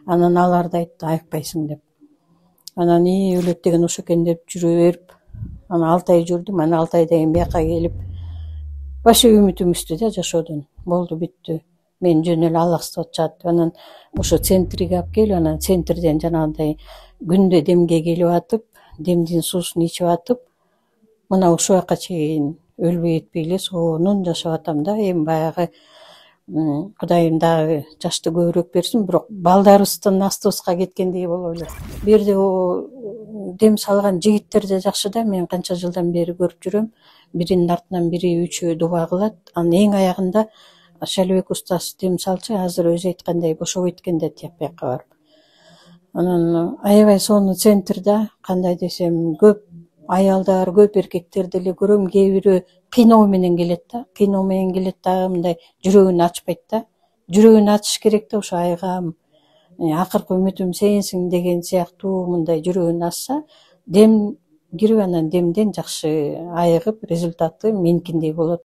Анан алар да айтты айыкпайсың деп. Анан өлөт деген ошо экен деп жүрө берип, анан 6 ай жүрдүм. Анан 6 айдан кийин бияка келип, вообще үмүтүм үчтү да жашоодон. Болду, бүттү. Мен жөн эле алаксытып атышат. Анан ошо центриге алып келип, анан центрден жанагындай күндө демге келип атып, демдин суусун ичип атып, мына ушул жака чейин өлбөй этпей эле сонун жашап атам да. Эми баягы Кудайым дагы жашты көбүрөөк берсин, бирок балдарыбыздын астыбызга кеткендей болуп эле. Бу жерде дем салган жигиттер да жакшы да, мен канча жылдан бери көрүп жүрөм. Биринин артынан бири үчөө дуба кылат. Анан эң аягында Шалибек устаз дем салчу, азыр өзү айткандай бошобойт экен да тияк бияка барып. Анан аябай сонун центрда, кандай десем, көп аялдар, көп эркектер деле көрөм. Кээ бирөө кыйноо менен келет да, кыйноо менен келет дагы мындай жүрөгүн ачпайт да. Жүрөгүн ачыш керек да, ошо айгам, акыркы үмүтүм сенсиң деген сыяктуу мындай жүрөгүн ачса, дем кирип анан демден жакшы айыгып результаты меникиндей болот.